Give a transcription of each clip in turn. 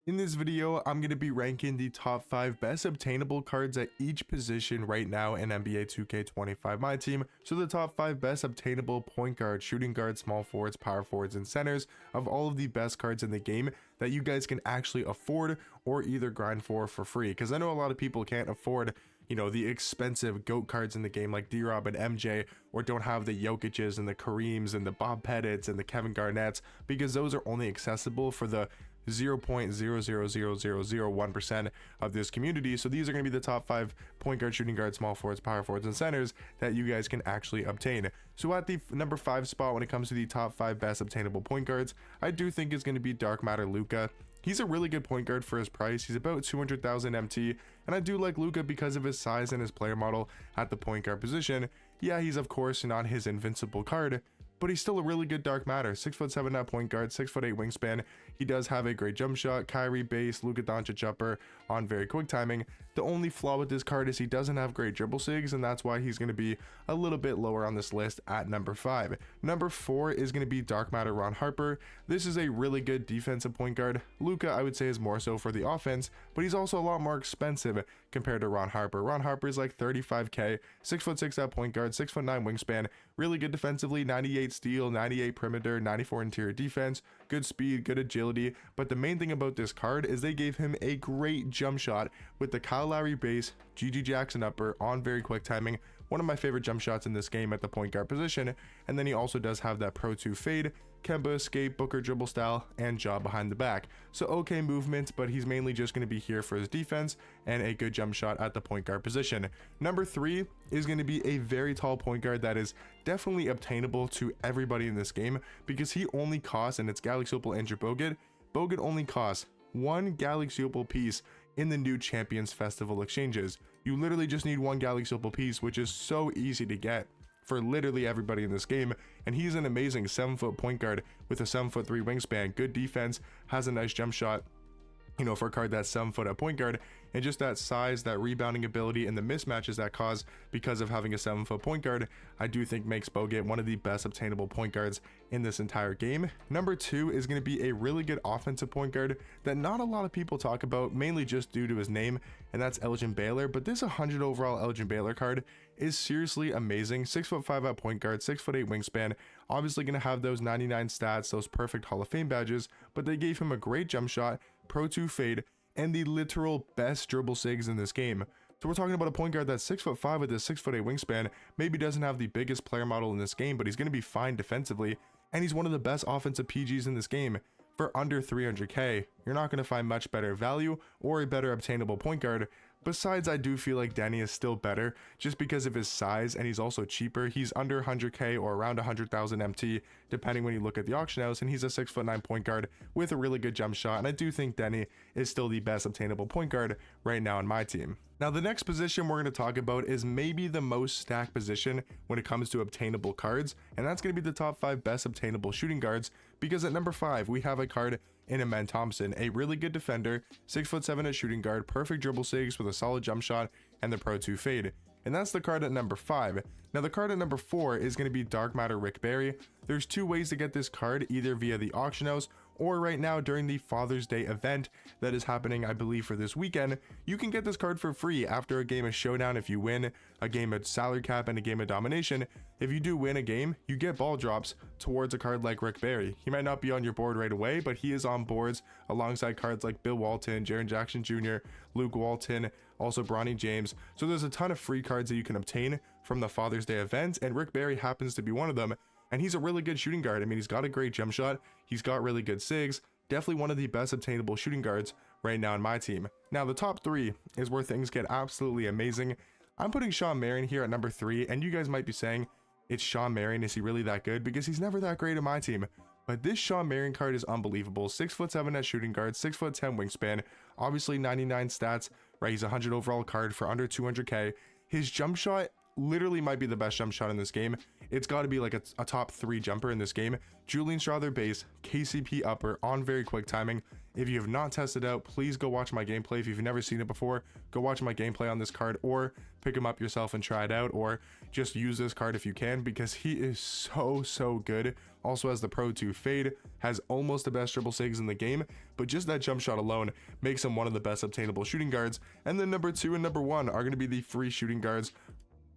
In this video, I'm going to be ranking the top 5 best obtainable cards at each position right now in NBA 2K25 My Team. So the top 5 best obtainable point guard, shooting guard, small forwards, power forwards, and centers of all of the best cards in the game that you guys can actually afford or either grind for free. Because I know a lot of people can't afford, the expensive GOAT cards in the game like D-Rob and MJ, or don't have the Jokic's and the Kareems and the Bob Pettits and the Kevin Garnett's, because those are only accessible for the 0.00001% of this community. So these are going to be the top 5 point guard, shooting guard, small forwards, power forwards, and centers that you guys can actually obtain. So at the number 5 spot when it comes to the top 5 best obtainable point guards, I do think is going to be Dark Matter Luka. He's a really good point guard for his price. He's about 200,000 MT, and I do like Luka because of his size and his player model at the point guard position. Yeah, he's of course not his invincible card, but he's still a really good dark matter. 6'7" at point guard, 6'8" wingspan. He does have a great jump shot, Kyrie base, Luka Doncic upper on very quick timing. The only flaw with this card is he doesn't have great dribble sigs, and that's why he's going to be a little bit lower on this list at number 5. Number 4 is going to be dark matter Ron Harper. This is a really good defensive point guard. Luka, I would say, is more so for the offense, but he's also a lot more expensive compared to Ron Harper. Ron Harper is like 35k, 6'6" at point guard, 6'9" wingspan, really good defensively, 98 steal, 98 perimeter, 94 interior defense, good speed, good agility. But the main thing about this card is they gave him a great jump shot with the Kyle Lowry base, GG Jackson upper on very quick timing. One of my favorite jump shots in this game at the point guard position. And then he also does have that Pro 2 fade, Kemba escape, Booker dribble style, and jaw behind the back. So okay movement, but he's mainly just going to be here for his defense and a good jump shot at the point guard position. Number 3 is going to be a very tall point guard that is definitely obtainable to everybody in this game because he only costs, and it's Galaxy Opal Andrew Bogut. Bogut only costs 1 Galaxy Opal piece in the new Champions Festival exchanges. You literally just need 1 Galaxy Opal piece, which is so easy to get for literally everybody in this game. And he's an amazing 7-foot point guard with a 7'3" wingspan, good defense, has a nice jump shot, for a card that's 7 foot at point guard, and just that size, that rebounding ability, and the mismatches that cause because of having a 7-foot point guard, I do think makes Bogut one of the best obtainable point guards in this entire game. Number 2 is going to be a really good offensive point guard that not a lot of people talk about, mainly just due to his name, and that's Elgin Baylor. But this 100 overall Elgin Baylor card is seriously amazing. 6'5" at point guard, 6'8" wingspan, obviously going to have those 99 stats, those perfect Hall of Fame badges, but they gave him a great jump shot, Pro 2 fade, and the literal best dribble sigs in this game. So we're talking about a point guard that's 6'5" with a 6'8" wingspan, maybe doesn't have the biggest player model in this game, but he's going to be fine defensively, and he's one of the best offensive PGs in this game. For under 300k, you're not going to find much better value or a better obtainable point guard. Besides, I do feel like Denny is still better just because of his size, and he's also cheaper. He's under 100k or around 100,000 MT, depending when you look at the auction house, and he's a 6'9" point guard with a really good jump shot, and I do think Denny is still the best obtainable point guard right now in my team. Now, the next position we're going to talk about is maybe the most stacked position when it comes to obtainable cards, and that's going to be the top 5 best obtainable shooting guards, because at number 5, we have a card in Amen Thompson, a really good defender, 6'7" at shooting guard, perfect dribble sigs with a solid jump shot, and the Pro 2 fade. And that's the card at number 5. Now the card at number 4 is going to be Dark Matter Rick Barry. There's 2 ways to get this card, either via the auction house or right now during the Father's Day event that is happening, I believe, for this weekend. You can get this card for free after a game of Showdown if you win, a game of Salary Cap, and a game of Domination. If you do win a game, you get ball drops towards a card like Rick Barry. He might not be on your board right away, but he is on boards alongside cards like Bill Walton, Jaren Jackson Jr., Luke Walton, also Bronny James. So there's a ton of free cards that you can obtain from the Father's Day event, and Rick Barry happens to be one of them. And he's a really good shooting guard. I mean, he's got a great jump shot, he's got really good sigs, definitely one of the best obtainable shooting guards right now in my team. Now the top 3 is where things get absolutely amazing. I'm putting Shawn Marion here at number 3, and you guys might be saying, it's Shawn Marion, is he really that good? Because he's never that great in my team. But this Shawn Marion card is unbelievable. 6'7" at shooting guard, 6'10" wingspan, obviously 99 stats, right? He's a 100 overall card for under 200k. His jump shot literally might be the best jump shot in this game. It's got to be like a top 3 jumper in this game. Julian Strother base, KCP upper on very quick timing. If you have not tested out, please go watch my gameplay. If you've never seen it before, go watch my gameplay on this card, or pick him up yourself and try it out, or just use this card if you can, because he is so good. Also has the Pro 2 fade, has almost the best dribble sigs in the game, but just that jump shot alone makes him one of the best obtainable shooting guards. And then number 2 and number 1 are going to be the free shooting guards,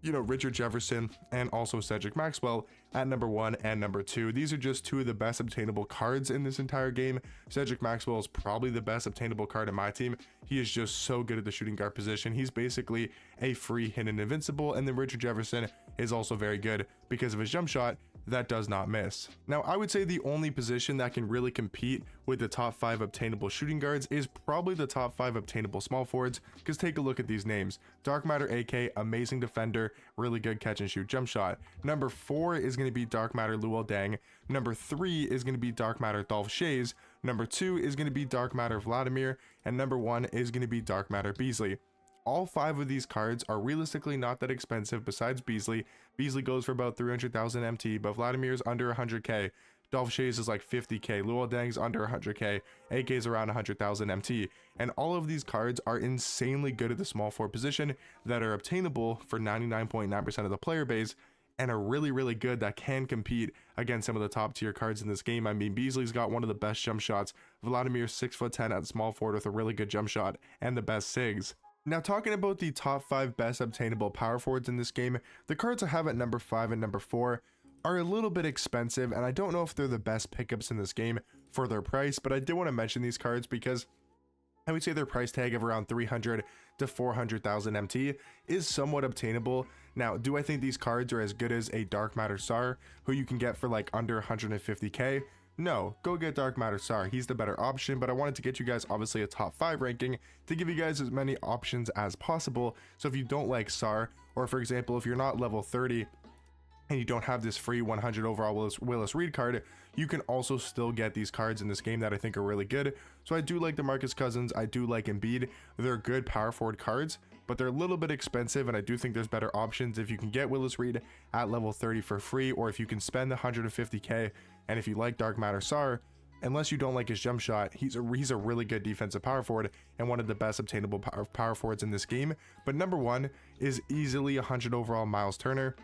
you know, Richard Jefferson and also Cedric Maxwell at number 1 and number 2. These are just 2 of the best obtainable cards in this entire game. Cedric Maxwell is probably the best obtainable card in my team. He is just so good at the shooting guard position. He's basically a free hidden invincible. And then Richard Jefferson is also very good because of his jump shot that does not miss. Now, I would say the only position that can really compete with the top 5 obtainable shooting guards is probably the top 5 obtainable small forwards, because take a look at these names. Dark Matter AK, amazing defender, really good catch and shoot jump shot. Number 4 is going to be Dark Matter Luol Deng. Number 3 is going to be Dark Matter Dolph Schayes. Number 2 is going to be Dark Matter Vladimir, and number 1 is going to be Dark Matter Beasley. All 5 of these cards are realistically not that expensive besides Beasley. Beasley goes for about 300,000 MT, but Vladimir's under 100k. Dolph Schayes is like 50k. Luol Deng's under 100k. AK's around 100,000 MT. And all of these cards are insanely good at the small forward position that are obtainable for 99.9% of the player base, and are really good that can compete against some of the top tier cards in this game. I mean, Beasley's got one of the best jump shots. Vladimir's 6'10" at small forward with a really good jump shot and the best sigs. Now, talking about the top 5 best obtainable power forwards in this game, the cards I have at number 5 and number 4 are a little bit expensive, and I don't know if they're the best pickups in this game for their price, but I did want to mention these cards because I would say their price tag of around 300 to 400,000 MT is somewhat obtainable. Now, do I think these cards are as good as a Dark Matter Sar, who you can get for like under 150k? No, go get Dark Matter Sar. He's the better option, but I wanted to get you guys obviously a top 5 ranking to give you guys as many options as possible. So if you don't like Sar, or for example, if you're not level 30 and you don't have this free 100 overall Willis Reed card, you can also still get these cards in this game that I think are really good. So I do like the DeMarcus Cousins, I do like Embiid. They're good power forward cards, but they're a little bit expensive, and I do think there's better options if you can get Willis Reed at level 30 for free, or if you can spend the 150k. And if you like Dark Matter Sar, unless you don't like his jump shot, he's a really good defensive power forward and one of the best obtainable power forwards in this game. But number 1 is easily 100 overall Miles Turner.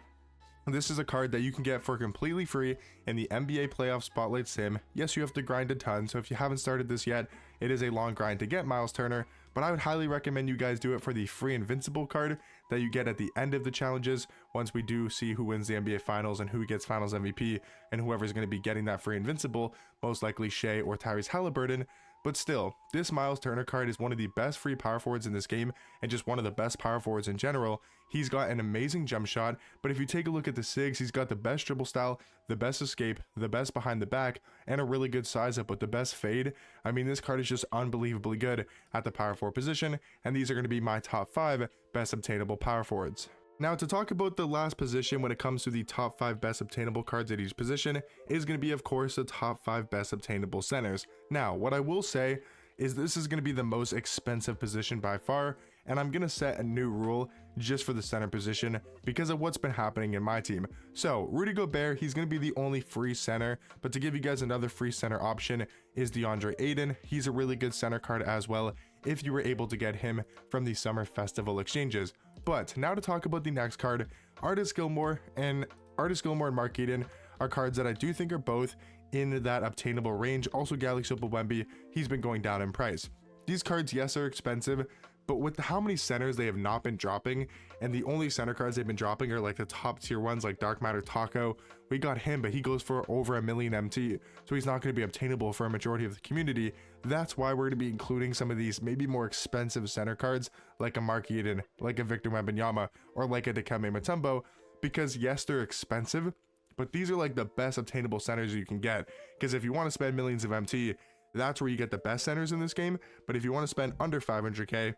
This is a card that you can get for completely free in the NBA Playoff Spotlight Sim. Yes, you have to grind a ton, so if you haven't started this yet, it is a long grind to get Miles Turner, but I would highly recommend you guys do it for the free Invincible card that you get at the end of the challenges, once we do see who wins the NBA Finals and who gets Finals MVP, and whoever's going to be getting that free Invincible, most likely Shea or Tyrese Halliburton. But still, this Miles Turner card is one of the best free power forwards in this game, and just one of the best power forwards in general. He's got an amazing jump shot, but if you take a look at the sigs, he's got the best dribble style, the best escape, the best behind the back, and a really good size up with the best fade. I mean, this card is just unbelievably good at the power forward position, and these are going to be my top 5 best obtainable power forwards. Now, to talk about the last position when it comes to the top 5 best obtainable cards at each position is going to be, of course, the top 5 best obtainable centers. Now, what I will say is this is going to be the most expensive position by far, and I'm going to set a new rule just for the center position because of what's been happening in my team. So Rudy Gobert, he's going to be the only free center, but to give you guys another free center option is DeAndre Ayton. He's a really good center card as well if you were able to get him from the summer festival exchanges. But now to talk about the next card, Artis Gilmore and Mark Eaton are cards that I do think are both in that obtainable range. Also, Galaxy Wemby, he's been going down in price. These cards, yes, are expensive, but with how many centers they have not been dropping, and the only center cards they've been dropping are like the top tier ones like Dark Matter Taco. We got him, but he goes for over 1 million MT, so he's not going to be obtainable for a majority of the community. That's why we're going to be including some of these maybe more expensive center cards like a Mark Eaton, like a Victor Wembanyama, or like a Dikembe Mutombo, because yes, they're expensive, but these are like the best obtainable centers you can get. Because if you want to spend millions of MT, that's where you get the best centers in this game. But if you want to spend under 500k,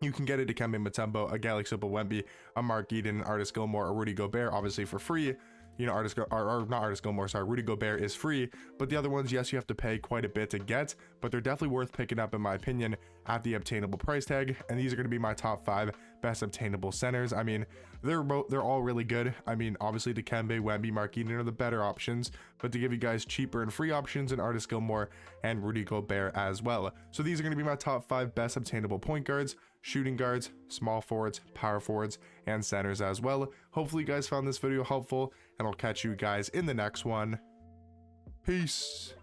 you can get a Dikembe Mutombo, a Galaxy Wemby, a Mark Eaton, Artis Gilmore, a Rudy Gobert, obviously for free. You know, Rudy Gobert is free, but the other ones, yes, you have to pay quite a bit to get, but they're definitely worth picking up in my opinion at the obtainable price tag. And these are going to be my top 5 best obtainable centers. I mean, they're all really good. I mean, obviously Dikembe, Wemby, Mark Eaton are the better options, but to give you guys cheaper and free options, and Artis Gilmore and Rudy Gobert as well. So these are going to be my top 5 best obtainable point guards, shooting guards, small forwards, power forwards, and centers as well. Hopefully you guys found this video helpful, and I'll catch you guys in the next one. Peace.